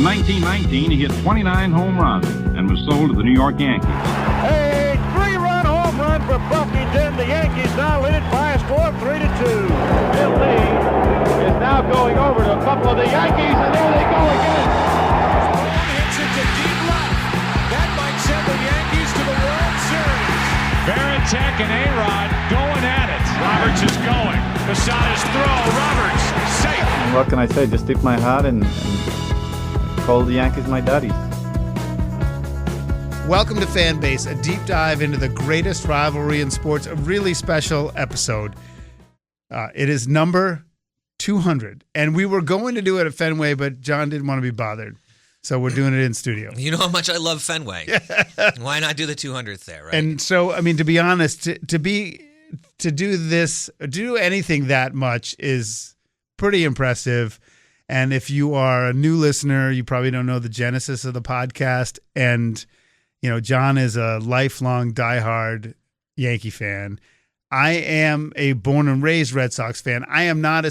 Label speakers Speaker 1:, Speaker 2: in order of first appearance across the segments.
Speaker 1: In 1919, he hit 29 home runs and was sold to the New York Yankees.
Speaker 2: A three-run home run for Buffington. The Yankees now lead it by a score of 3-2.
Speaker 3: Bill Lee is now going over to a couple of the Yankees, and there they go again.
Speaker 4: Hits it to deep left. That might send the Yankees to the World Series.
Speaker 3: Varitek and A-Rod going at it. Roberts is going. Posada's throw. Roberts safe.
Speaker 5: And what can I say? Just tip my hat and call the Yankees my daddies.
Speaker 6: Welcome to Fanbase, a deep dive into the greatest rivalry in sports, a really special episode. It is number 200, and we were going to do it at Fenway, but John didn't want to be bothered, so we're doing it in studio.
Speaker 7: You know how much I love Fenway. Why not do the 200th there, right?
Speaker 6: And so, I mean, to be honest, to do anything that much is pretty impressive. And if you are a new listener, you probably don't know the genesis of the podcast. And, you know, John is a lifelong diehard Yankee fan. I am a born and raised Red Sox fan. I am not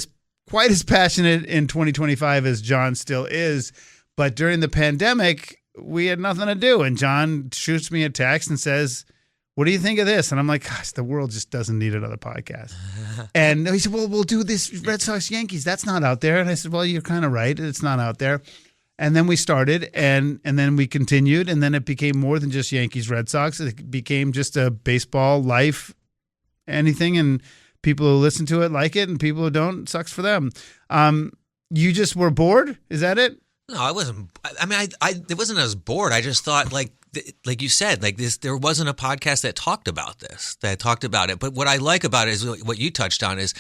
Speaker 6: quite as passionate in 2025 as John still is. But during the pandemic, we had nothing to do. And John shoots me a text and says, "What do you think of this?" And I'm like, gosh, the world just doesn't need another podcast. And he said, well, we'll do this Red Sox Yankees. That's not out there. And I said, well, you're kind of right. It's not out there. And then we started and then we continued. And then it became more than just Yankees Red Sox. It became just a baseball life, anything. And people who listen to it like it, and people who don't, sucks for them. You just were bored? Is that it?
Speaker 7: No, I wasn't. I mean, it wasn't I was bored. I just thought, like you said, like this, there wasn't a podcast that talked about this, that talked about it. But what I like about it is what you touched on is,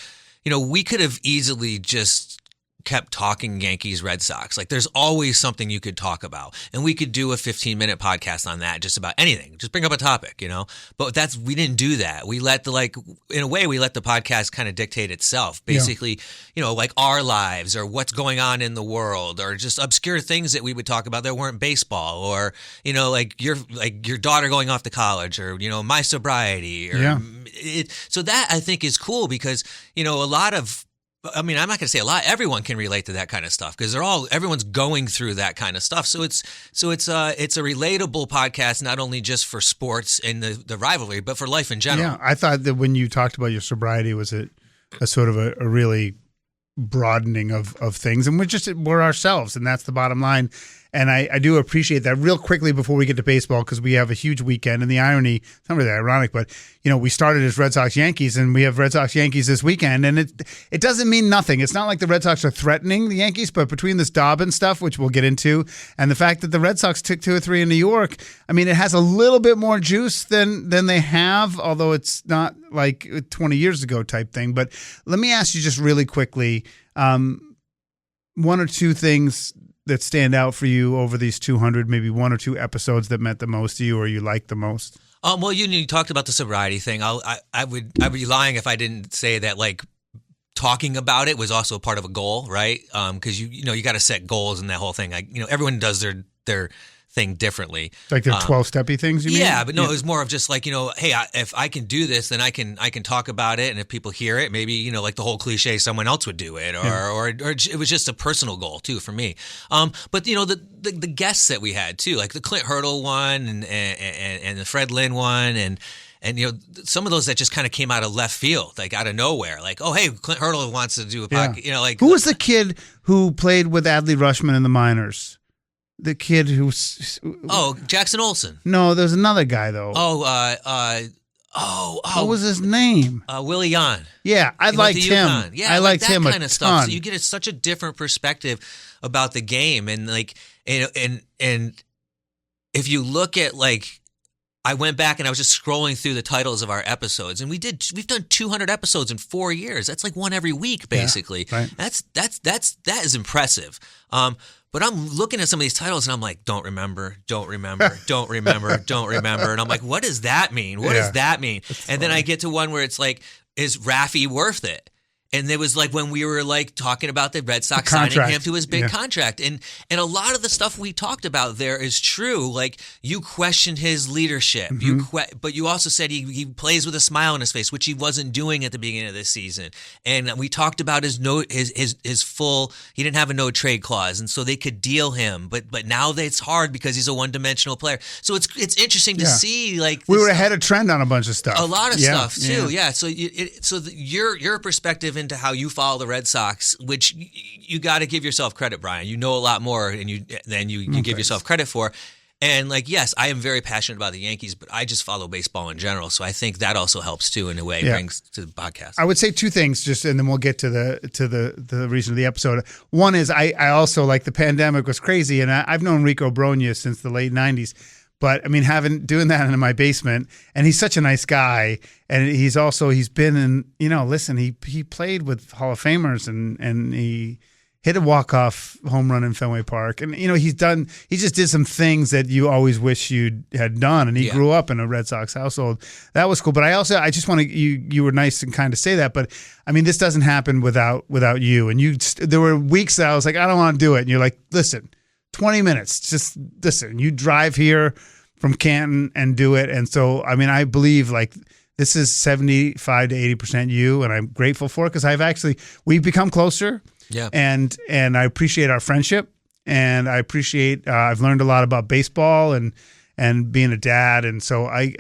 Speaker 7: you know, we could have easily just kept talking Yankees, Red Sox. Like there's always something you could talk about. And we could do a 15-minute podcast on that, just about anything. Just bring up a topic, you know. But we didn't do that. We let in a way, we let the podcast kind of dictate itself. Basically, you know, like our lives or what's going on in the world or just obscure things that we would talk about that weren't baseball or, you know, like your daughter going off to college or, you know, my sobriety or so that I think is cool because, you know, I'm not going to say a lot. Everyone can relate to that kind of stuff because everyone's going through that kind of stuff. So it's a relatable podcast, not only just for sports and the rivalry, but for life in general.
Speaker 6: Yeah, I thought that when you talked about your sobriety was a sort of a really broadening of things, and we're ourselves, and that's the bottom line. And I do appreciate that. Real quickly before we get to baseball, because we have a huge weekend, and the irony, it's not really ironic, but you know, we started as Red Sox Yankees, and we have Red Sox Yankees this weekend, and it doesn't mean nothing. It's not like the Red Sox are threatening the Yankees, but between this Dobbins stuff, which we'll get into, and the fact that the Red Sox took 2 or 3 in New York, I mean, it has a little bit more juice than they have, although it's not like 20 years ago type thing. But let me ask you just really quickly, 1 or 2 things that stand out for you over these 200, maybe 1 or 2 episodes that meant the most to you or you liked the most?
Speaker 7: Well, you talked about the sobriety thing. I would be lying if I didn't say that, like, talking about it was also part of a goal, right? Because you got to set goals and that whole thing. Like, you know, everyone does their thing differently.
Speaker 6: Like the 12-steppy things, you mean?
Speaker 7: Yeah, but no, it was more of just like, you know, hey, if I can do this, then I can talk about it, and if people hear it, maybe, you know, like the whole cliche, someone else would do it, or it was just a personal goal too for me. But you know, the guests that we had too, like the Clint Hurdle one and the Fred Lynn one, and you know, some of those that just kind of came out of left field, like out of nowhere, like, oh, hey, Clint Hurdle wants to do a podcast, you know, like.
Speaker 6: Who was the kid who played with Adley Rushman in the minors? The kid who's
Speaker 7: Jackson Olsen.
Speaker 6: No, there's another guy though. What was his name?
Speaker 7: Willie Yan.
Speaker 6: Yeah, I liked him.
Speaker 7: Yeah,
Speaker 6: I liked him
Speaker 7: that kind
Speaker 6: a
Speaker 7: of stuff.
Speaker 6: ton.
Speaker 7: So you get such a different perspective about the game, and like, and if you look at, like, I went back and I was just scrolling through the titles of our episodes, and we've done 200 episodes in 4 years. That's like one every week, basically.
Speaker 6: Yeah, right.
Speaker 7: That is impressive. But I'm looking at some of these titles and I'm like, don't remember, don't remember, don't remember, don't remember. And I'm like, what does that mean? What does that mean? And then I get to one where it's like, is Raffy worth it? And it was like when we were like talking about the Red Sox signing him to his big contract. And a lot of the stuff we talked about there is true. Like you questioned his leadership, but you also said he plays with a smile on his face, which he wasn't doing at the beginning of this season. And we talked about his full, he didn't have a no trade clause. And so they could deal him, but now it's hard because he's a one-dimensional player. So it's interesting to see like
Speaker 6: we were ahead of trend on a bunch of stuff.
Speaker 7: A lot of stuff too. Yeah. So your perspective into how you follow the Red Sox, which you got to give yourself credit, Brian. You know a lot more than you give yourself credit for. And like, yes, I am very passionate about the Yankees, but I just follow baseball in general. So I think that also helps too in a way, brings to the podcast.
Speaker 6: I would say two things just, and then we'll get to the reason of the episode. One is I also like the pandemic was crazy, and I've known Rico Bronya since the late 90s. But I mean, doing that in my basement, and he's such a nice guy, and he's been in, listen, he played with Hall of Famers, and he hit a walk-off home run in Fenway Park, and he just did some things that you always wish you had done, and he grew up in a Red Sox household. That was cool. But I just want to, you were nice and kind to say that, but I mean, this doesn't happen without you, and there were weeks that I was like, I don't want to do it, and you're like, listen. 20 minutes. Just listen, you drive here from Canton and do it. And so, I mean, I believe like this is 75 to 80% you, and I'm grateful for it because we've become closer.
Speaker 7: Yeah.
Speaker 6: And I appreciate our friendship, and I appreciate, I've learned a lot about baseball and being a dad. And so I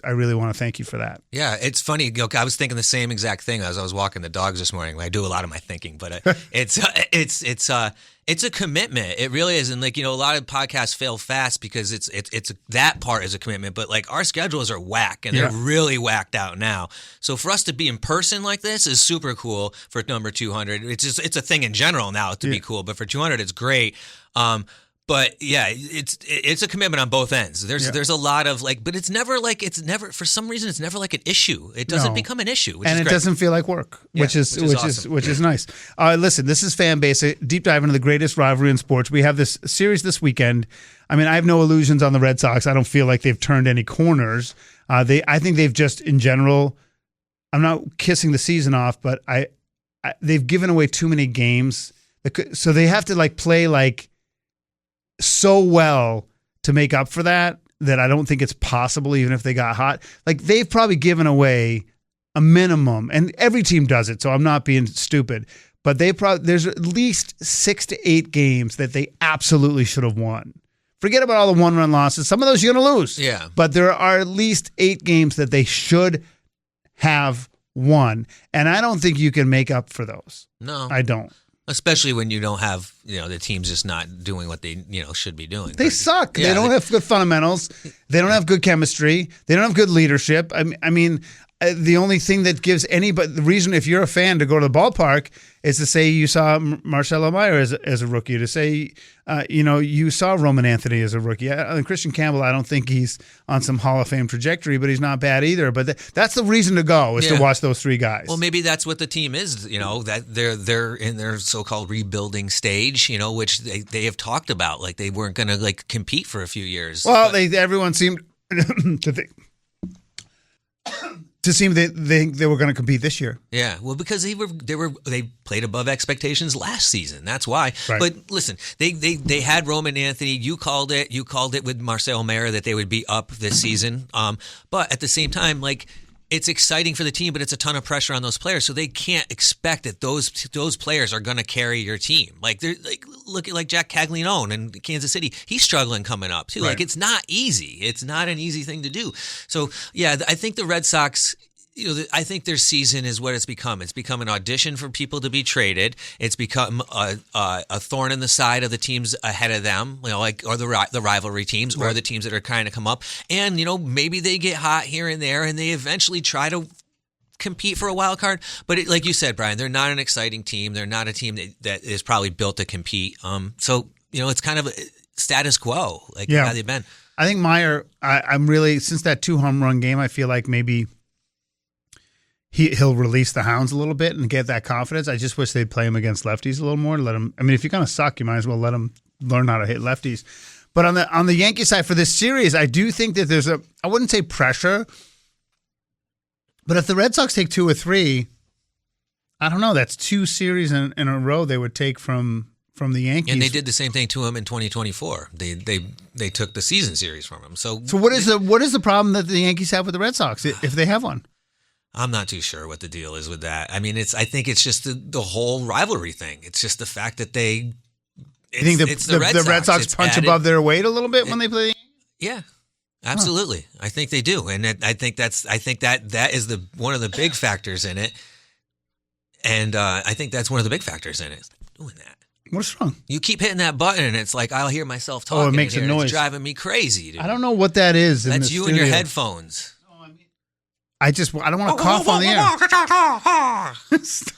Speaker 6: really want to thank you for that.
Speaker 7: Yeah, it's funny. I was thinking the same exact thing as I was walking the dogs this morning. I do a lot of my thinking, but it's a commitment. It really is. And a lot of podcasts fail fast because it's that part is a commitment, but like our schedules are whack, and they're really whacked out now. So for us to be in person like this is super cool for number 200. It's a thing in general now to be cool, but for 200, it's great. But yeah, it's a commitment on both ends. There's a lot of but it's never for some reason it's never like an issue. It doesn't become an issue, which is great.
Speaker 6: Doesn't feel like work, which is awesome. Which is nice. Listen, this is Fan Base, a deep dive into the greatest rivalry in sports. We have this series this weekend. I mean, I have no illusions on the Red Sox. I don't feel like they've turned any corners. I think they've just in general. I'm not kissing the season off, but they've given away too many games, so they have to play so well to make up for that I don't think it's possible, even if they got hot. They've probably given away a minimum, and every team does it, so I'm not being stupid, but there's at least 6 to 8 games that they absolutely should have won. Forget about all the one-run losses. Some of those you're going to lose.
Speaker 7: Yeah.
Speaker 6: But there are at least 8 games that they should have won, and I don't think you can make up for those.
Speaker 7: No.
Speaker 6: I don't.
Speaker 7: Especially when you don't have, the team's just not doing what they, should be doing.
Speaker 6: They suck. Yeah, they don't have good fundamentals. They don't have good chemistry. They don't have good leadership. I mean, the only thing that gives anybody the reason, if you're a fan, to go to the ballpark is to say you saw Marcelo Meyer as a rookie, to say, you saw Roman Anthony as a rookie. And Christian Campbell, I don't think he's on some Hall of Fame trajectory, but he's not bad either. But that's the reason to go is to watch those 3 guys.
Speaker 7: Well, maybe that's what the team is, that they're in their so-called rebuilding stage, which they have talked about. They weren't going to compete for a few years.
Speaker 6: Well, everyone seemed to think. To seem they were going to compete this year.
Speaker 7: Yeah, well, because they played above expectations last season. That's why. Right. But listen, they had Roman Anthony. You called it with Marcelo Meyer that they would be up this season. But at the same time, it's exciting for the team, but it's a ton of pressure on those players. So they can't expect that those players are going to carry your team. Look at Jack Caglianone in Kansas City. He's struggling coming up too. Right. It's not easy. It's not an easy thing to do. So yeah, I think the Red Sox. I think their season is what it's become. It's become an audition for people to be traded. It's become a thorn in the side of the teams ahead of them, or the rivalry teams, or the teams that are trying to come up. And maybe they get hot here and there, and they eventually try to compete for a wild card. But like you said, Brian, they're not an exciting team. They're not a team that is probably built to compete. So it's kind of a status quo, how they've been.
Speaker 6: I think Meyer. I'm really, since that 2 home run game, I feel like maybe he'll release the hounds a little bit and get that confidence. I just wish they'd play him against lefties a little more. Let him. I mean, if you're gonna suck, you might as well let him learn how to hit lefties. But on the Yankee side for this series, I do think that there's I wouldn't say pressure, but if the Red Sox take 2 or 3, I don't know. That's 2 series in a row they would take from the Yankees.
Speaker 7: And they did the same thing to him in 2024. They took the season series from him. So
Speaker 6: what is the problem that the Yankees have with the Red Sox, if they have one?
Speaker 7: I'm not too sure what the deal is with that. I mean, I think it's just the whole rivalry thing. It's just the fact that
Speaker 6: You think the Red Sox punch above their weight a little bit when they play?
Speaker 7: Yeah, absolutely. I think they do, and I think that is one of the big factors in it. And I think that's one of the big factors in it. Doing that.
Speaker 6: What's wrong?
Speaker 7: You keep hitting that button, and it's like I'll hear myself talking.
Speaker 6: Oh, it makes a noise.
Speaker 7: It's driving me crazy, dude.
Speaker 6: I don't know what that is.
Speaker 7: That's you and your headphones.
Speaker 6: I don't want to cough on the air.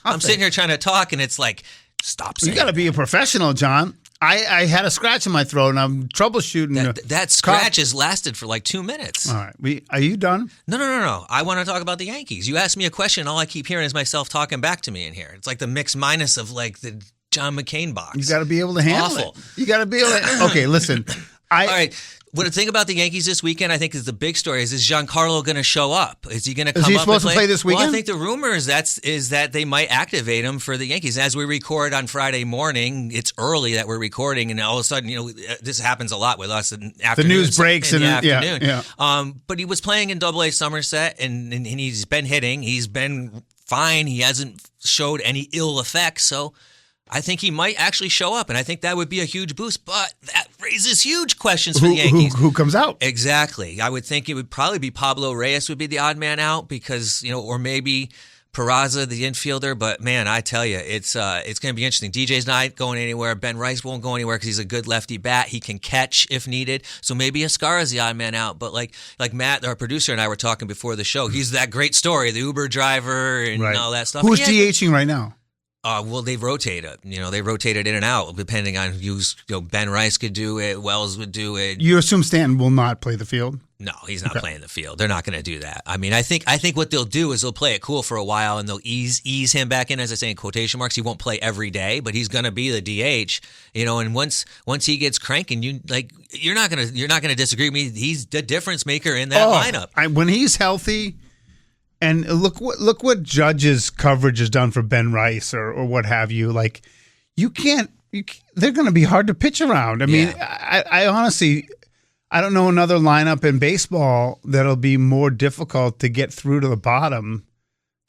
Speaker 7: I'm sitting here trying to talk, and it's like, stop saying
Speaker 6: You got to be a professional, John. I had a scratch in my throat, and I'm troubleshooting.
Speaker 7: That scratch has lasted for like 2 minutes.
Speaker 6: All right. Are you done?
Speaker 7: No. I want to talk about the Yankees. You asked me a question. All I keep hearing is myself talking back to me in here. It's like the mix minus of like the John McCain box.
Speaker 6: You got to be able to handle it. You got to be able to. Okay, listen.
Speaker 7: All right. What the thing about the Yankees this weekend, I think, is the big story is Giancarlo going to show up? Is he going to come up?
Speaker 6: Is he supposed to play this weekend?
Speaker 7: Well, I think the rumor is that they might activate him for the Yankees. As we record on Friday morning, it's early that we're recording, and all of a sudden, this happens a lot with us in afternoons.
Speaker 6: The news breaks
Speaker 7: in the afternoon.
Speaker 6: Yeah.
Speaker 7: But he was playing in AA Somerset, and he's been hitting. He's been fine. He hasn't showed any ill effects, so I think he might actually show up, and I think that would be a huge boost. But that raises huge questions for the Yankees.
Speaker 6: Who comes out?
Speaker 7: Exactly. I would think it would probably be Pablo Reyes would be the odd man out because, or maybe Peraza, the infielder. But, man, I tell you, it's going to be interesting. DJ's not going anywhere. Ben Rice won't go anywhere because he's a good lefty bat. He can catch if needed. So maybe Ascara's the odd man out. But like Matt, our producer, and I were talking before the show, he's that great story, the Uber driver and all that stuff.
Speaker 6: Who's DHing right now?
Speaker 7: Well, they rotate it. They rotated in and out depending on who's. Ben Rice could do it. Wells would do it.
Speaker 6: You assume Stanton will not play the field?
Speaker 7: No, he's not playing the field. They're not going to do that. I mean, I think what they'll do is they'll play it cool for a while and they'll ease him back in. As I say in quotation marks, he won't play every day, but he's going to be the DH. And once he gets cranking, you're not gonna disagree with me. He's the difference maker in that lineup.
Speaker 6: When he's healthy. And look what Judge's coverage has done for Ben Rice or what have you. Like, they're going to be hard to pitch around. I mean, I honestly, I don't know another lineup in baseball that'll be more difficult to get through to the bottom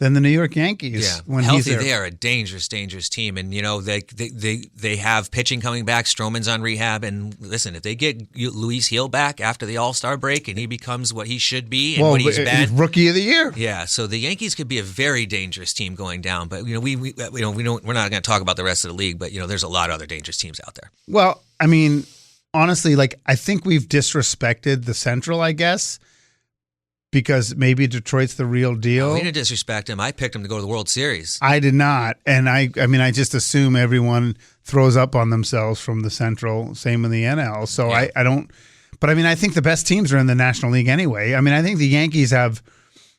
Speaker 6: than the New York Yankees.
Speaker 7: Yeah,
Speaker 6: when
Speaker 7: healthy,
Speaker 6: he's there.
Speaker 7: They are a dangerous team, and they have pitching coming back. Stroman's on rehab, and listen, if they get Luis Gil back after the All-Star break, and he becomes what he should be, and what he's been,
Speaker 6: Rookie of the Year.
Speaker 7: Yeah, so the Yankees could be a very dangerous team going down. But we're not going to talk about the rest of the league, but there's a lot of other dangerous teams out there.
Speaker 6: Well, I mean, honestly, I think we've disrespected the Central, I guess. Because maybe Detroit's the real deal.
Speaker 7: We didn't disrespect him. I picked him to go to the World Series.
Speaker 6: I did not. And I mean, I just assume everyone throws up on themselves from the Central, same in the NL. So I don't, but I mean, I think the best teams are in the National League anyway. I mean, I think the Yankees have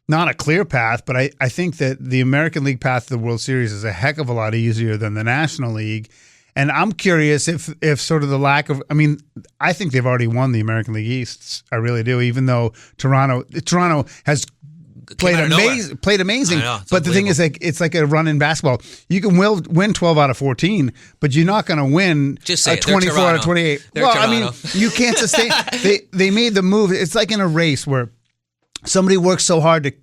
Speaker 6: not a clear path, but I think that the American League path to the World Series is a heck of a lot easier than the National League. And I'm curious if sort of the lack of, I mean, I think they've already won the American League East. I really do, even though Toronto has played amazing. But the thing is, it's like a run in basketball. You can win 12 out of 14, but you're not going to win 24 out of 28. I mean, you can't sustain. They made the move. It's like in a race where somebody works so hard to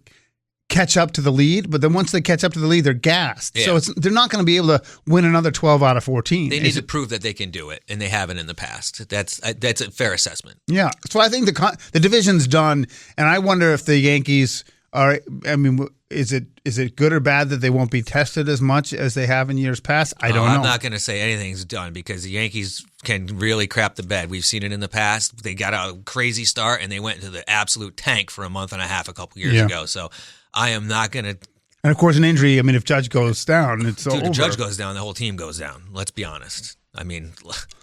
Speaker 6: catch up to the lead, but then once they catch up to the lead, they're gassed. Yeah. So they're not going to be able to win another 12 out of 14.
Speaker 7: They need to prove that they can do it, and they haven't in the past. That's a fair assessment.
Speaker 6: Yeah. So I think the division's done, and I wonder if the Yankees are. I mean, is it good or bad that they won't be tested as much as they have in years past? I don't know.
Speaker 7: I'm not going to say anything's done because the Yankees can really crap the bed. We've seen it in the past. They got a crazy start, and they went into the absolute tank for a month and a half a couple years ago. So I am not going to.
Speaker 6: And of course, an injury. I mean, if Judge goes down, it's over.
Speaker 7: If Judge goes down, the whole team goes down. Let's be honest. I mean,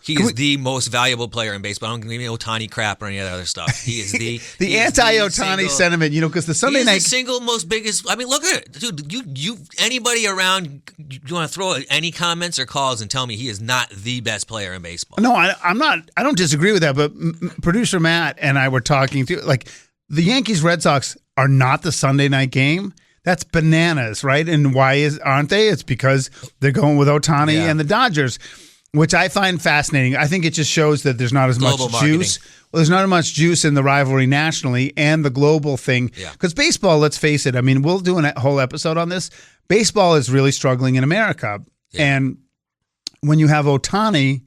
Speaker 7: he is the most valuable player in baseball. I don't give me Otani crap or any of that other stuff. He is
Speaker 6: the anti-Otani sentiment, because the Sunday night
Speaker 7: the single most biggest. I mean, look at it, dude. You anybody around? You want to throw any comments or calls and tell me he is not the best player in baseball?
Speaker 6: No, I'm not. I don't disagree with that. But producer Matt and I were talking to the Yankees Red Sox are not the Sunday night game. That's bananas, right? And why aren't they? It's because they're going with Ohtani and the Dodgers, which I find fascinating. I think it just shows that there's not as
Speaker 7: Global
Speaker 6: much
Speaker 7: marketing.
Speaker 6: juice. Well, there's not as much juice in the rivalry nationally and the global thing. Because baseball, let's face it, I mean, we'll do a whole episode on this. Baseball is really struggling in America. And when you have Ohtani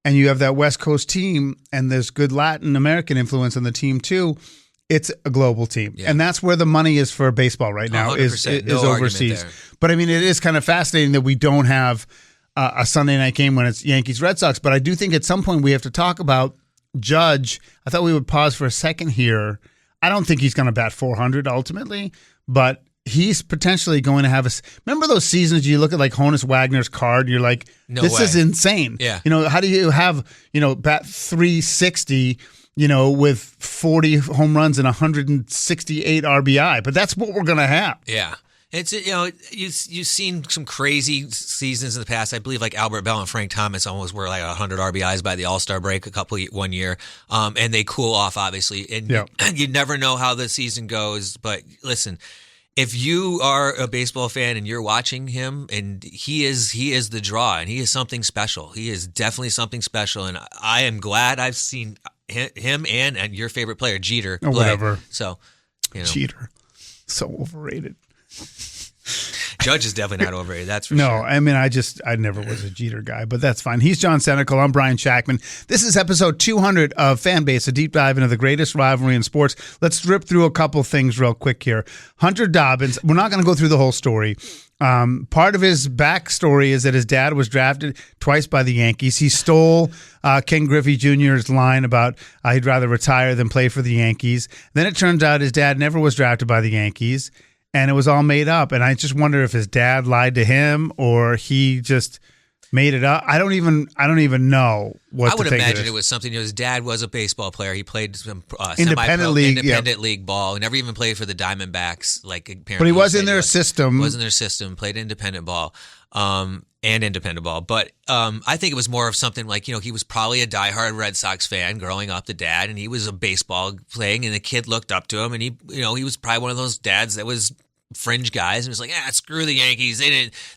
Speaker 6: and you have that West Coast team and there's good Latin American influence on the team too, it's a global team. And that's where the money is for baseball right now, is overseas. But I mean, it is kind of fascinating that we don't have a Sunday night game when it's Yankees-Red Sox. But I do think at some point we have to talk about Judge. I thought we would pause for a second here. I don't think he's going to bat 400 ultimately, but he's potentially going to have remember those seasons you look at like Honus Wagner's card, you're like, this is insane. You know, how do you have, bat 360, with 40 home runs and 168 RBI? But that's what we're going to have.
Speaker 7: Yeah. It's, you've seen some crazy seasons in the past. I believe like Albert Bell and Frank Thomas almost were like 100 RBIs by the All-Star break one year. And they cool off, obviously. And you never know how the season goes. But listen, if you are a baseball fan and you're watching him, and he is the draw, and he is something special. He is definitely something special. And I am glad I've seen him and your favorite player, Jeter, play.
Speaker 6: Whatever.
Speaker 7: So,
Speaker 6: Jeter. So overrated.
Speaker 7: Judge is definitely not overrated. That's for
Speaker 6: sure.
Speaker 7: No,
Speaker 6: I mean, I never was a Jeter guy, but that's fine. He's John Senecal. I'm Brian Shackman. This is episode 200 of Fanbase, a deep dive into the greatest rivalry in sports. Let's drip through a couple things real quick here. Hunter Dobbins, we're not going to go through the whole story. Part of his backstory is that his dad was drafted twice by the Yankees. He stole Ken Griffey Jr.'s line about he'd rather retire than play for the Yankees. Then it turns out his dad never was drafted by the Yankees. And it was all made up. And I just wonder if his dad lied to him or he just made it up. I don't even know what to think.
Speaker 7: I would imagine it was something. His dad was a baseball player. He played some
Speaker 6: independent
Speaker 7: league ball. He never even played for the Diamondbacks. Like apparently,
Speaker 6: but he was in their system.
Speaker 7: Was in their system. Played independent ball. And independent ball. But I think it was more of something like, he was probably a diehard Red Sox fan growing up, the dad, and he was a baseball playing, and the kid looked up to him, and he was probably one of those dads that was fringe guys and was like, screw the Yankees.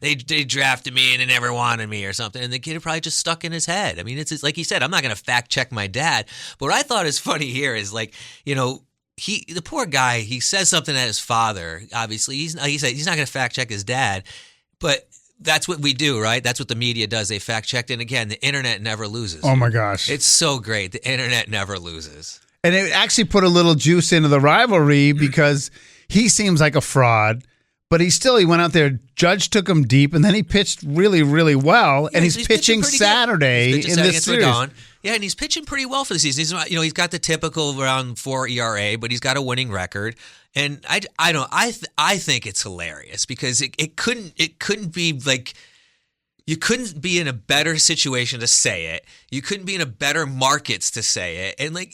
Speaker 7: They drafted me and they never wanted me or something. And the kid probably just stuck in his head. I mean, it's like he said, I'm not going to fact check my dad. But what I thought is funny here is like, the poor guy, he says something at his father. Obviously, he said he's not going to fact check his dad, but that's what we do, right? That's what the media does. They fact checked. And again, the internet never loses.
Speaker 6: Oh my gosh.
Speaker 7: It's so great. The internet never loses.
Speaker 6: And it actually put a little juice into the rivalry because he seems like a fraud, but he went out there. Judge took him deep, and then he pitched really, really well. And he's pitching Saturday in this series.
Speaker 7: Yeah, and he's pitching pretty well for the season. He's got the typical around 4 ERA, but he's got a winning record. And I think it's hilarious because it couldn't be like. You couldn't be in a better situation to say it. You couldn't be in a better markets to say it. And like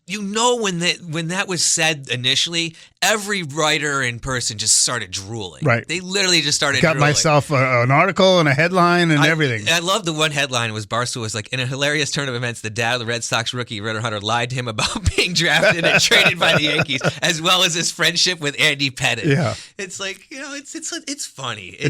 Speaker 7: when that was said initially, every writer in person just started drooling.
Speaker 6: Right.
Speaker 7: They literally just started
Speaker 6: Got
Speaker 7: drooling.
Speaker 6: myself an article and a headline and everything.
Speaker 7: I love the one headline was Barstool was like, in a hilarious turn of events, the dad of the Red Sox rookie Ritter Hunter lied to him about being drafted and traded by the Yankees, as well as his friendship with Andy Pettitte.
Speaker 6: Yeah.
Speaker 7: It's like, it's funny.
Speaker 6: The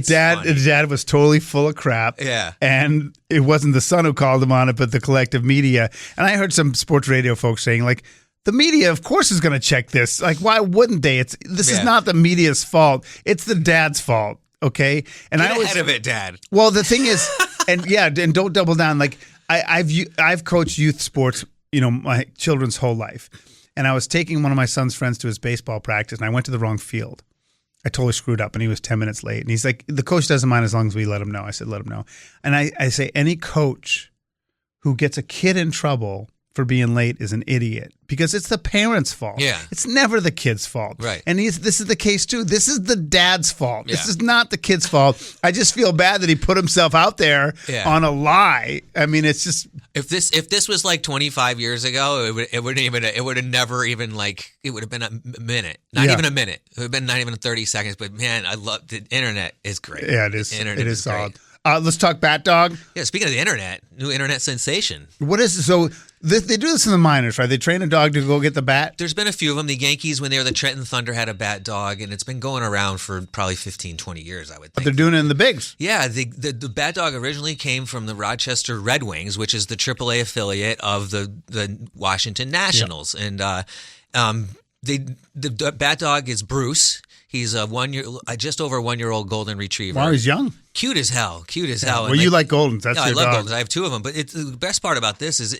Speaker 6: dad was totally full of crap.
Speaker 7: Yeah.
Speaker 6: And it wasn't the son who called him on it, but the collective media. And I heard some sports radio folks saying like, the media, of course, is going to check this. Like, why wouldn't they? This is not the media's fault. It's the dad's fault. Okay, and
Speaker 7: Get ahead of it, Dad.
Speaker 6: Well, the thing is, and don't double down. Like, I've coached youth sports, my children's whole life, and I was taking one of my son's friends to his baseball practice, and I went to the wrong field. I totally screwed up, and he was 10 minutes late. And he's like, the coach doesn't mind as long as we let him know. I said, let him know. And I say, any coach who gets a kid in trouble for being late is an idiot because it's the parents' fault.
Speaker 7: Yeah.
Speaker 6: It's never the kid's fault.
Speaker 7: Right.
Speaker 6: And this is the case too. This is the dad's fault. Yeah. This is not the kid's fault. I just feel bad that he put himself out there on a lie. I mean, it's just
Speaker 7: if this was like 25 years ago, it would have never even like it would have been a minute. Not even a minute. It would have been not even 30 seconds, but man, I love the internet is great.
Speaker 6: Yeah, it is.
Speaker 7: The internet
Speaker 6: it is solid.
Speaker 7: great.
Speaker 6: Let's talk Bat Dog.
Speaker 7: Yeah, speaking of the internet, new internet sensation.
Speaker 6: What is so? They do this in the minors, right? They train a dog to go get the bat.
Speaker 7: There's been a few of them. The Yankees, when they were the Trenton Thunder, had a bat dog, and it's been going around for probably 15, 20 years, I would think.
Speaker 6: But they're doing it in the bigs.
Speaker 7: Yeah, the bat dog originally came from the Rochester Red Wings, which is the AAA affiliate of the Washington Nationals. Yeah. And the bat dog is Bruce. He's a just over 1 year old golden retriever.
Speaker 6: Wow, he's young.
Speaker 7: Cute as hell.
Speaker 6: Well, you like Goldens. That's your
Speaker 7: I love
Speaker 6: dog.
Speaker 7: Goldens. I have two of them. But the best part about this is,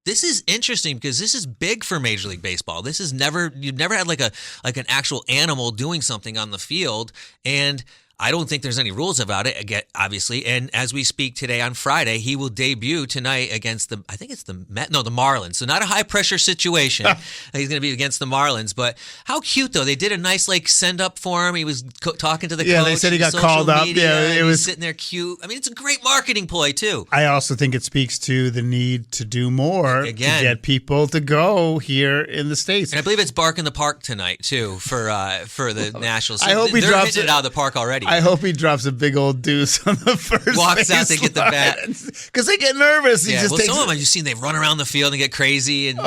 Speaker 7: this is interesting because this is big for Major League Baseball. This is you've never had like an actual animal doing something on the field, and I don't think there's any rules about it, again, obviously. And as we speak today on Friday, he will debut tonight against the Marlins. So not a high-pressure situation. He's going to be against the Marlins. But how cute, though. They did a nice, send-up for him. He was talking to the coach.
Speaker 6: Yeah, they said he got called up. Yeah,
Speaker 7: it was sitting there cute. I mean, it's a great marketing ploy, too.
Speaker 6: I also think it speaks to the need to do more to get people to go here in the States.
Speaker 7: And I believe it's Bark in the Park tonight, too, for the Nationals. So
Speaker 6: I hope he drops
Speaker 7: it out of the park already.
Speaker 6: I hope he drops a big old deuce on the first
Speaker 7: Walks out to get the bat.
Speaker 6: Because they get nervous.
Speaker 7: Some of them you've seen, they run around the field and get crazy. And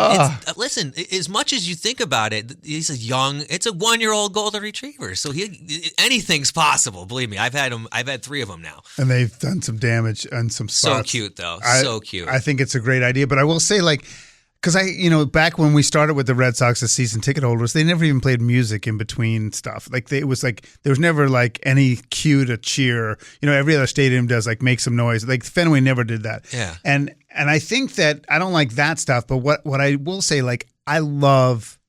Speaker 7: listen, as much as you think about it, he's it's a 1 year old golden retriever. So anything's possible. Believe me, I've had three of them now.
Speaker 6: And they've done some damage on some spots.
Speaker 7: So cute, though. So cute.
Speaker 6: I think it's a great idea. But I will say, because back when we started with the Red Sox as season ticket holders, they never even played music in between stuff. There was never any cue to cheer. Every other stadium does make some noise. Fenway never did that.
Speaker 7: Yeah.
Speaker 6: And I think that I don't like that stuff. But what I will say, I love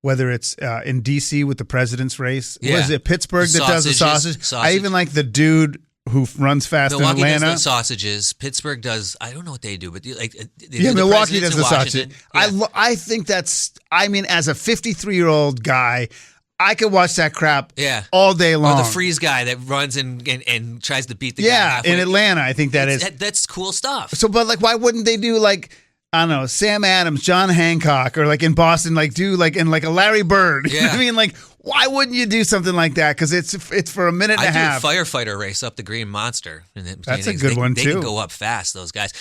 Speaker 6: whether it's in DC with the president's race.
Speaker 7: Yeah.
Speaker 6: Was it Pittsburgh that does the sausage? I even like the dude who runs fast
Speaker 7: Milwaukee
Speaker 6: in Atlanta.
Speaker 7: Does the sausages. Pittsburgh does. I don't know what they do, but
Speaker 6: Milwaukee does the sausage.
Speaker 7: Yeah.
Speaker 6: I think that's. I mean, as a 53-year-old guy, I could watch that crap. All day long.
Speaker 7: Or the freeze guy that runs and tries to beat the guy halfway.
Speaker 6: In Atlanta, I think
Speaker 7: that's cool stuff.
Speaker 6: So, but why wouldn't they do I don't know, Sam Adams, John Hancock, or in Boston, do in a Larry Bird?
Speaker 7: Yeah.
Speaker 6: I mean, why wouldn't you do something like that? Because it's for a minute and a half.
Speaker 7: I do a firefighter race up the Green Monster.
Speaker 6: That's a good one, too.
Speaker 7: They can go up fast, those guys.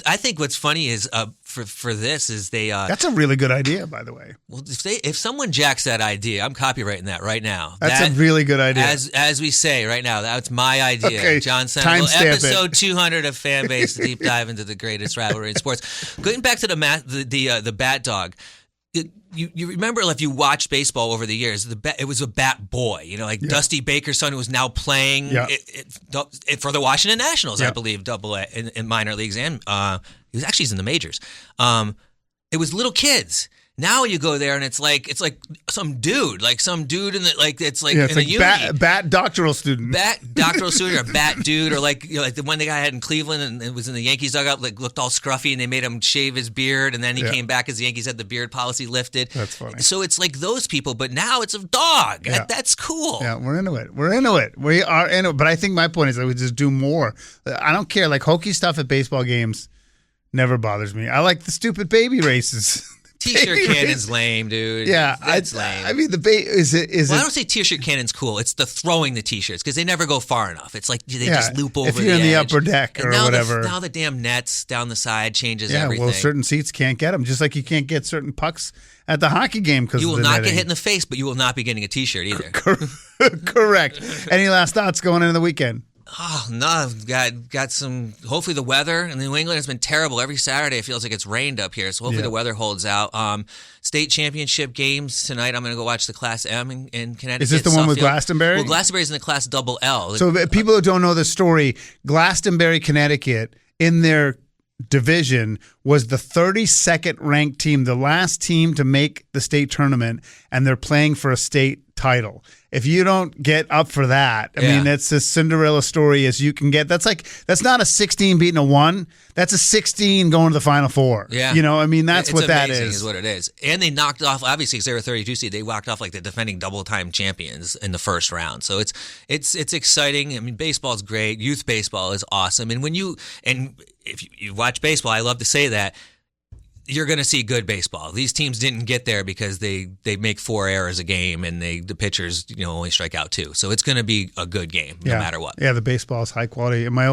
Speaker 7: I think what's funny is for this is they.
Speaker 6: That's a really good idea, by the way.
Speaker 7: Well, if someone jacks that idea, I'm copywriting that right now.
Speaker 6: That's a really good idea.
Speaker 7: As we say right now, that's my idea.
Speaker 6: Okay,
Speaker 7: John Sandoval,
Speaker 6: episode
Speaker 7: 200 of Fanbase Deep Dive into the greatest rivalry in sports. Going back to the Bat Dog. You remember if you watched baseball over the years, it was a bat boy, Dusty Baker's son, who was now playing for the Washington Nationals, I believe, Double-A in minor leagues, and he's in the majors. It was little kids. Now you go there and it's like some dude in the
Speaker 6: bat doctoral student,
Speaker 7: or bat dude, or the one the guy had in Cleveland and it was in the Yankees dugout, looked all scruffy and they made him shave his beard and then he came back as the Yankees had the beard policy lifted.
Speaker 6: That's funny.
Speaker 7: So it's those people, but now it's a dog. Yeah. That's cool.
Speaker 6: Yeah, we're into it. We are into it. But I think my point is that we just do more. I don't care. Hokey stuff at baseball games never bothers me. I like the stupid baby races.
Speaker 7: T-shirt cannon's lame, dude.
Speaker 6: Yeah,
Speaker 7: that's lame.
Speaker 6: I mean, I
Speaker 7: don't say t-shirt cannon's cool. It's the throwing the t-shirts because they never go far enough. It's they just loop over
Speaker 6: if you're
Speaker 7: the
Speaker 6: in the
Speaker 7: edge.
Speaker 6: upper deck or whatever.
Speaker 7: Now the damn nets down the side changes everything.
Speaker 6: Well, certain seats can't get them. Just like you can't get certain pucks at the hockey game because
Speaker 7: you will not get hit in the face, but you will not be getting a t-shirt either.
Speaker 6: Correct. Any last thoughts going into the weekend?
Speaker 7: Oh, no. Got some. Hopefully, the weather in New England has been terrible. Every Saturday, it feels like it's rained up here. So, hopefully, the weather holds out. State championship games tonight. I'm going to go watch the Class M in Connecticut.
Speaker 6: Is this the one with Glastonbury?
Speaker 7: Well, Glastonbury's in the Class Double L.
Speaker 6: So, people who don't know the story, Glastonbury, Connecticut, in their division was the 32nd ranked team, the last team to make the state tournament, and they're playing for a state title. If you don't get up for that, I mean, that's as Cinderella story as you can get. That's not a 16 beating a 1. That's a 16 going to the Final Four.
Speaker 7: Yeah.
Speaker 6: I mean, that's what that
Speaker 7: is what it is. And they knocked off, obviously, because they were 32 seed, they knocked off the defending double-time champions in the first round. So it's exciting. I mean, baseball's great. Youth baseball is awesome. And if you watch baseball, I love to say that, you're going to see good baseball. These teams didn't get there because they make 4 errors a game and the pitchers only strike out 2. So it's going to be a good game no matter what.
Speaker 6: Yeah, the baseball is high quality. And my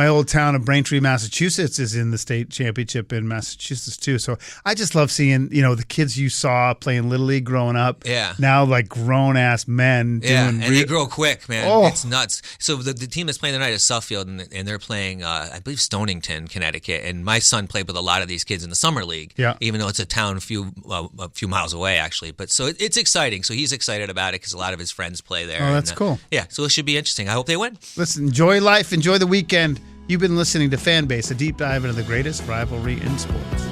Speaker 6: old town of Braintree, Massachusetts is in the state championship in Massachusetts too. So I just love seeing, the kids you saw playing Little League growing up.
Speaker 7: Yeah.
Speaker 6: Now like grown ass men.
Speaker 7: And they grow quick, man.
Speaker 6: Oh.
Speaker 7: It's nuts. So the team that's playing tonight is Suffield, and they're playing, I believe, Stonington, Connecticut. And my son played with a lot of these kids in the summer league.
Speaker 6: Yeah.
Speaker 7: Even though it's a town a few miles away, actually. But so it's exciting. So he's excited about it because a lot of his friends play there.
Speaker 6: Oh, that's cool.
Speaker 7: Yeah. So it should be interesting. I hope they win.
Speaker 6: Listen, enjoy life, enjoy the weekend. You've been listening to Fanbase, a deep dive into the greatest rivalry in sports.